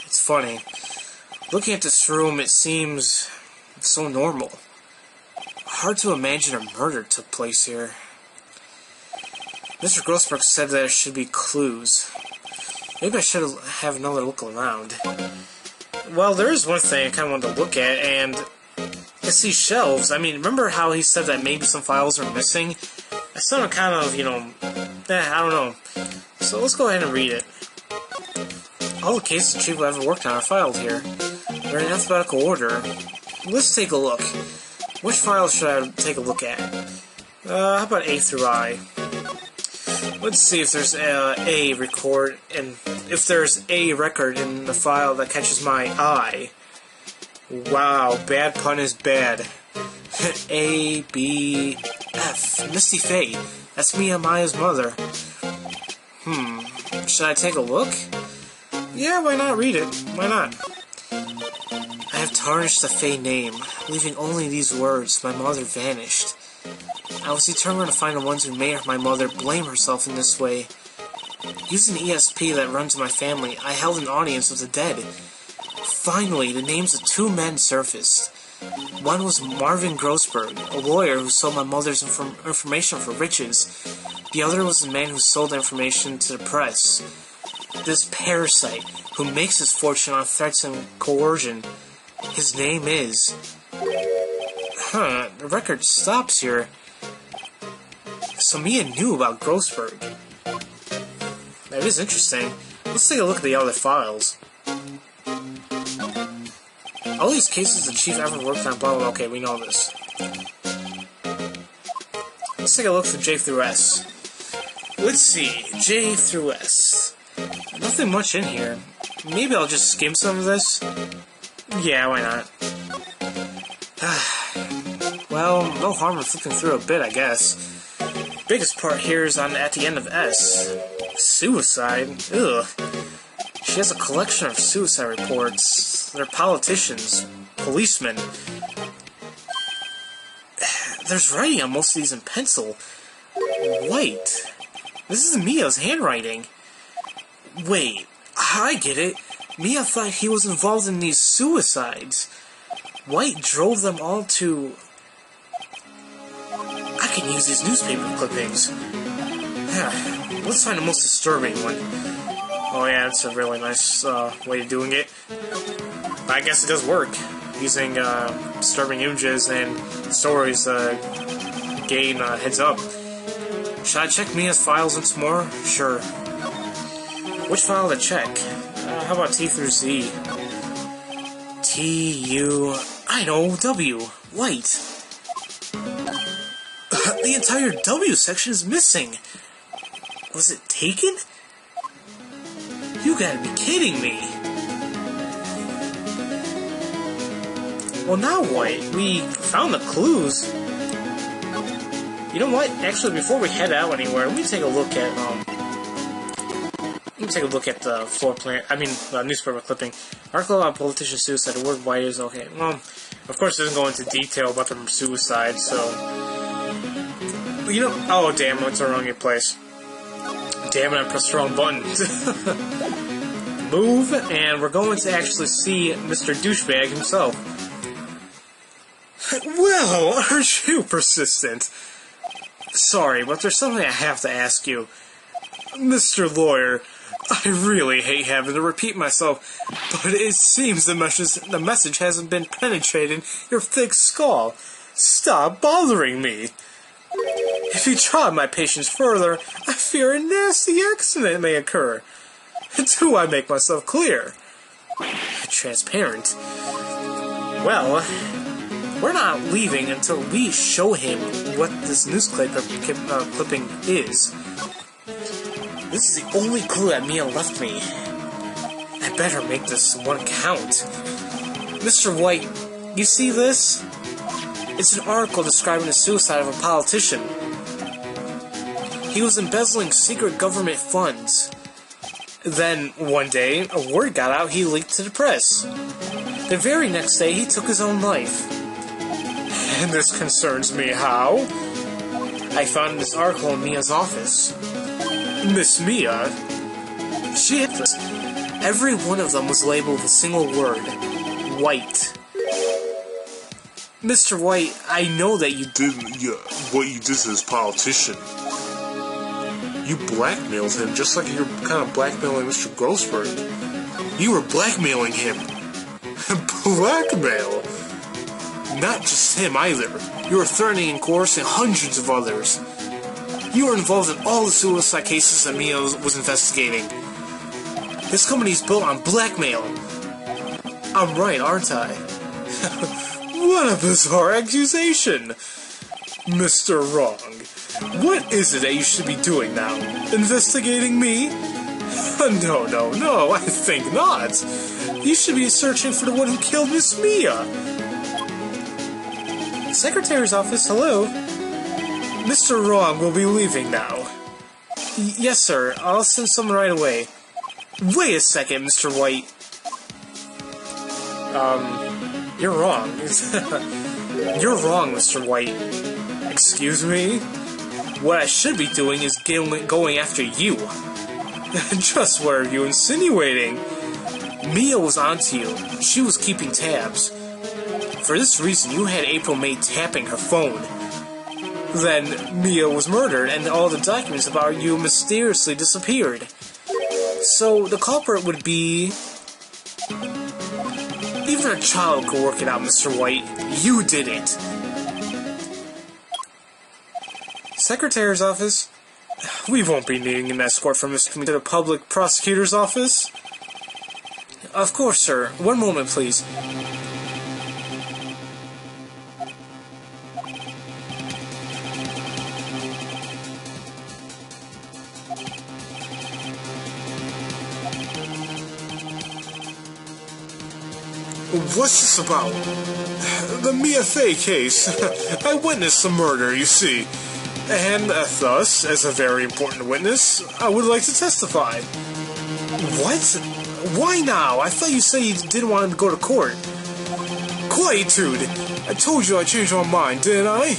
It's funny. Looking at this room, it seems so normal. Hard to imagine a murder took place here. Mr. Grossberg said there should be clues. Maybe I should have another look around. Well, there is one thing I kind of wanted to look at, and it's these shelves. I mean, remember how he said that maybe some files are missing? I still kind of, I don't know. So let's go ahead and read it. All the cases the chief ever worked on are filed here. They're in alphabetical order. Let's take a look. Which files should I take a look at? How about A through I? Let's see if there's a record, and if there's a record in the file that catches my eye. Wow, bad pun is bad. A, B, F. Misty Faye. That's Mia Maya's mother. Should I take a look? Yeah, why not read it? Why not? I have tarnished the Faye name, leaving only these words, my mother vanished. I was determined to find the ones who made my mother blame herself in this way. Using the ESP that runs in my family, I held an audience of the dead. Finally, the names of two men surfaced. One was Marvin Grossberg, a lawyer who sold my mother's information for riches. The other was the man who sold the information to the press. This parasite, who makes his fortune on threats and coercion. His name is... the record stops here. So Mia knew about Grossberg. That is interesting. Let's take a look at the other files. All these cases the chief ever worked on, blah blah, okay, we know this. Let's take a look for J through S. Let's see, J through S. Nothing much in here. Maybe I'll just skim some of this. Yeah, why not? Well, no harm in flipping through a bit, I guess. Biggest part here is at the end of S. Suicide? Ugh. She has a collection of suicide reports. They're politicians, policemen. There's writing on most of these in pencil. White. This is Mia's handwriting. Wait, I get it. Mia thought he was involved in these suicides. White drove them all to... I can use these newspaper clippings. Let's find the most disturbing one. Oh yeah, that's a really nice way of doing it. I guess it does work. Using disturbing images and stories gain heads up. Should I check Mia's files once more? Sure. Which file to check? How about T through Z? T, U... I know, W. White. The entire W section is missing. Was it taken? You gotta be kidding me. Well, now what? We found the clues. You know what? Actually, before we head out anywhere, let me take a look at the floor plan. I mean, the newspaper clipping. Article about politician suicide. The word white is okay. Well, of course, it doesn't go into detail about the suicide. So, oh damn! It's the wrong place. Damn it! I pressed the wrong button. Move, and we're going to actually see Mr. Douchebag himself. Well, aren't you persistent? Sorry, but there's something I have to ask you. Mr. Lawyer, I really hate having to repeat myself, but it seems the message hasn't been penetrating your thick skull. Stop bothering me. If you try my patience further, I fear a nasty accident may occur. Do I make myself clear? Transparent. Well, we're not leaving until we show him what this newspaper clipping is. This is the only clue that Mia left me. I better make this one count. Mr. White, you see this? It's an article describing the suicide of a politician. He was embezzling secret government funds. Then, one day, a word got out he leaked to the press. The very next day, he took his own life. And this concerns me how? I found this article in Mia's office. Miss Mia? She hit this. Every one of them was labeled with a single word. White. Mr. White, I know that you didn't. Yeah, what you did to this politician. You blackmailed him just like you're kind of blackmailing Mr. Grossberg. You were blackmailing him. Blackmail? Not just him either. You were threatening and coercing hundreds of others. You were involved in all the suicide cases that Mia was investigating. This company is built on blackmail. I'm right, aren't I? What a bizarre accusation! Mr. Wrong. What is it that you should be doing now? Investigating me? No, I think not. You should be searching for the one who killed Miss Mia. Secretary's office, hello? Mr. Wrong will be leaving now. Yes, sir. I'll send someone right away. Wait a second, Mr. White. You're wrong. You're wrong, Mr. White. Excuse me? What I should be doing is going after you. Just what are you insinuating? Mia was onto you. She was keeping tabs. For this reason, you had April May tapping her phone. Then, Mia was murdered, and all the documents about you mysteriously disappeared. So, the culprit would be... Even a child could work it out, Mr. White. You did it. Secretary's office? We won't be needing an escort from Mr. to the public prosecutor's office. Of course, sir. One moment, please. What's this about? The Mia Fey case. I witnessed the murder, you see. And thus, as a very important witness, I would like to testify. What? Why now? I thought you said you didn't want to go to court. Quietude! I told you I changed my mind, didn't I?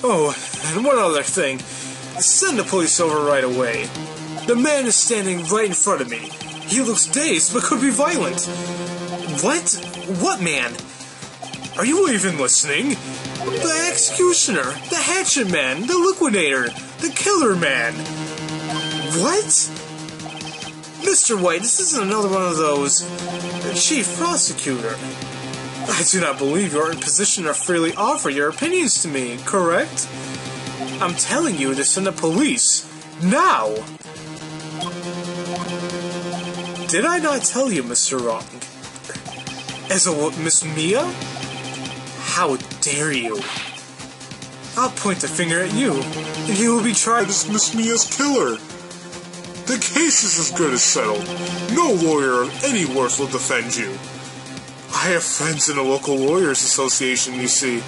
Oh, and one other thing. Send the police over right away. The man is standing right in front of me. He looks dazed, but could be violent. What? What man? Are you even listening? The executioner, the hatchet man, the liquidator, the killer man. What? Mr. White, this isn't another one of those... Chief Prosecutor. I do not believe you are in position to freely offer your opinions to me, correct? I'm telling you to send the police. Now! Did I not tell you, Mr. Wrong? As a Miss Mia? How dare you? I'll point the finger at you, and you will be tried as Miss Mia's killer. The case is as good as settled. No lawyer of any worth will defend you. I have friends in the local lawyers association, you see.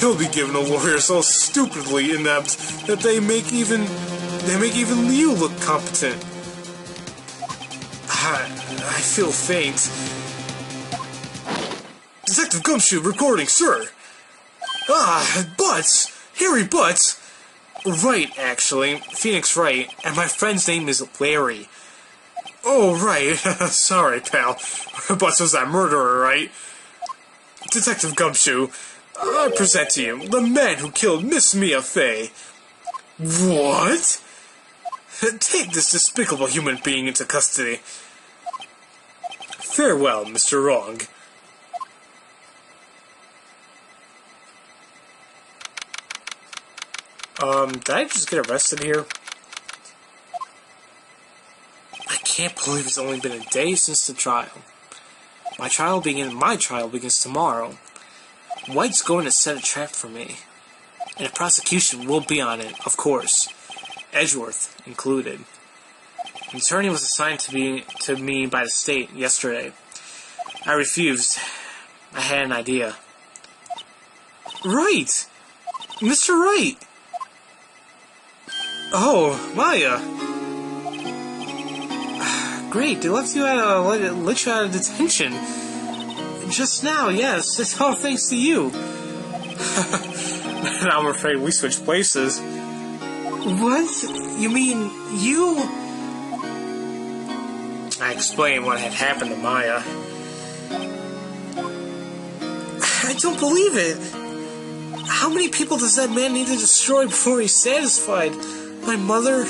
You'll be given a lawyer so stupidly inept that they make even you look competent. I feel faint. Detective Gumshoe recording, sir. Butts! Harry Butts! Wright, actually. Phoenix Wright, and my friend's name is Larry. Oh, right. Sorry, pal. Butts was that murderer, right? Detective Gumshoe, I present to you the man who killed Miss Mia Fey. What? Take this despicable human being into custody. Farewell, Mr. Wrong. Did I just get arrested here? I can't believe it's only been a day since the trial. My trial begins tomorrow. White's going to set a trap for me. And the prosecution will be on it, of course. Edgeworth included. An attorney was assigned to me by the state yesterday. I refused. I had an idea. Right! Mr. Wright! Oh, Maya! Great, they let you out of detention. Just now, yes. It's all thanks to you. Now I'm afraid we switched places. What? You mean you? I explained what had happened to Maya. I don't believe it! How many people does that man need to destroy before he's satisfied? My mother,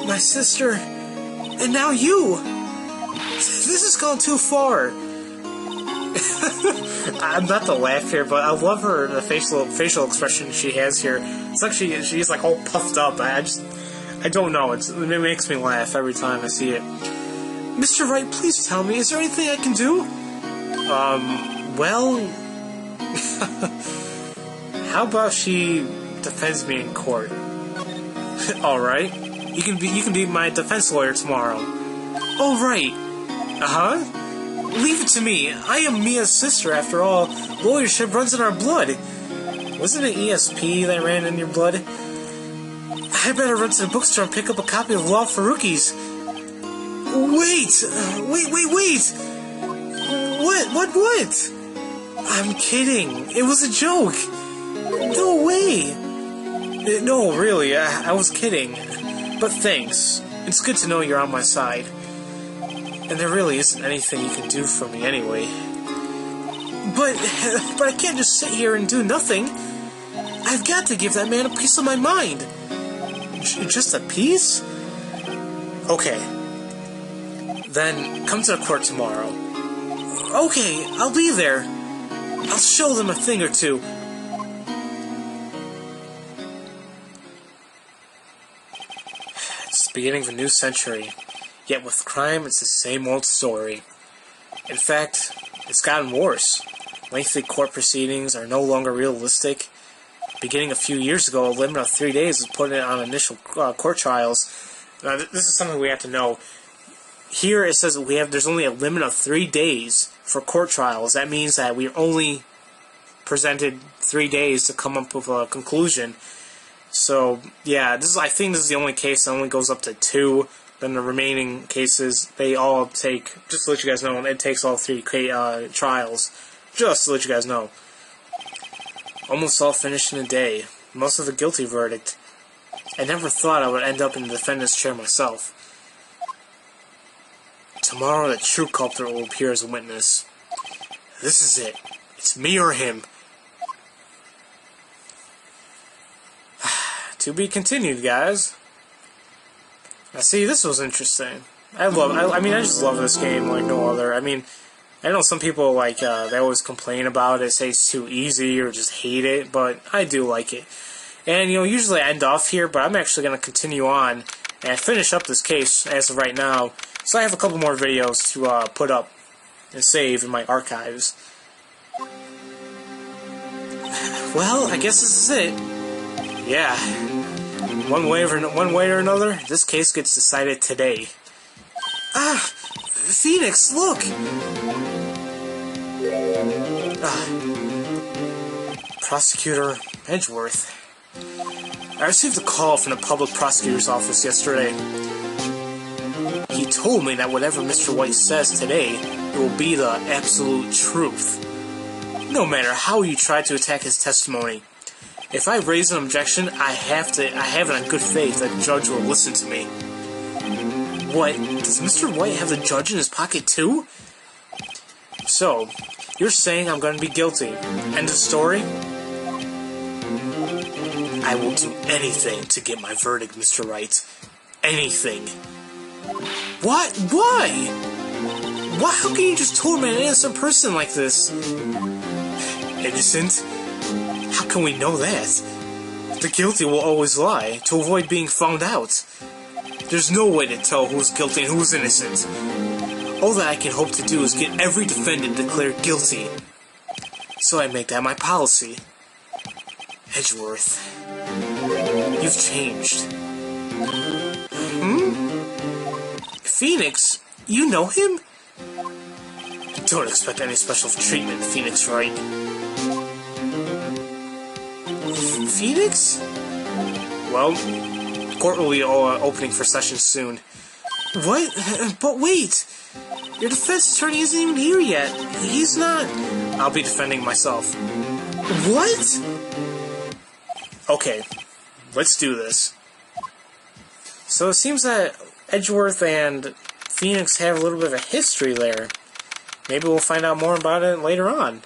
my sister, and now you! This has gone too far! I'm not to laugh here, but I love the facial expression she has here. It's like she's like all puffed up. I don't know. It makes me laugh every time I see it. Mr. Wright, please tell me, is there anything I can do? Well, how about she defends me in court? All right, you can be my defense lawyer tomorrow. All right. Leave it to me. I am Mia's sister, after all. Lawyership runs in our blood. Wasn't it ESP that ran in your blood? I better run to the bookstore and pick up a copy of Law for Rookies. Wait! What? I'm kidding. It was a joke. No way. No, really, I was kidding. But thanks. It's good to know you're on my side. And there really isn't anything you can do for me anyway. But I can't just sit here and do nothing. I've got to give that man a piece of my mind. Just a piece? Okay. Then come to the court tomorrow. Okay, I'll be there. I'll show them a thing or two. It's the beginning of a new century. Yet with crime, it's the same old story. In fact, it's gotten worse. Lengthy court proceedings are no longer realistic. Beginning a few years ago, a limit of 3 days was put on initial court trials. Now, this is something we have to know. Here it says there's only a limit of 3 days for court trials. That means that we're only presented 3 days to come up with a conclusion. So, yeah, I think this is the only case that only goes up to 2. Then the remaining cases, they all take, just to let you guys know, it takes all 3 trials. Just to let you guys know. Almost all finished in a day. Most of a guilty verdict. I never thought I would end up in the defendant's chair myself. Tomorrow the true culprit will appear as a witness. This is it. It's me or him. To be continued, guys. Now, see, this was interesting. I just love this game like no other. I mean, I know some people, like, they always complain about it, say it's too easy or just hate it, but I do like it. And, usually I end off here, but I'm actually going to continue on and finish up this case as of right now. So I have a couple more videos to put up and save in my archives. Well, I guess this is it. Yeah. One way or another, this case gets decided today. Ah! Phoenix, look! Prosecutor Edgeworth. I received a call from the public prosecutor's office yesterday. He told me that whatever Mr. White says today, it will be the absolute truth. No matter how you try to attack his testimony. If I raise an objection, I have it on good faith that the judge will listen to me. What? Does Mr. White have the judge in his pocket too? So, you're saying I'm going to be guilty. End of story? I will do anything to get my verdict, Mr. Wright. Anything. What? Why? How can you just torment an innocent person like this? Innocent? How can we know that? The guilty will always lie, to avoid being found out. There's no way to tell who's guilty and who's innocent. All that I can hope to do is get every defendant declared guilty. So I make that my policy. Edgeworth, you've changed. Phoenix? You know him? Don't expect any special treatment, Phoenix Wright. Phoenix? Well, court will be opening for session soon. What? But wait! Your defense attorney isn't even here yet. He's not... I'll be defending myself. What? Okay, let's do this. So it seems that Edgeworth and Phoenix have a little bit of a history there. Maybe we'll find out more about it later on.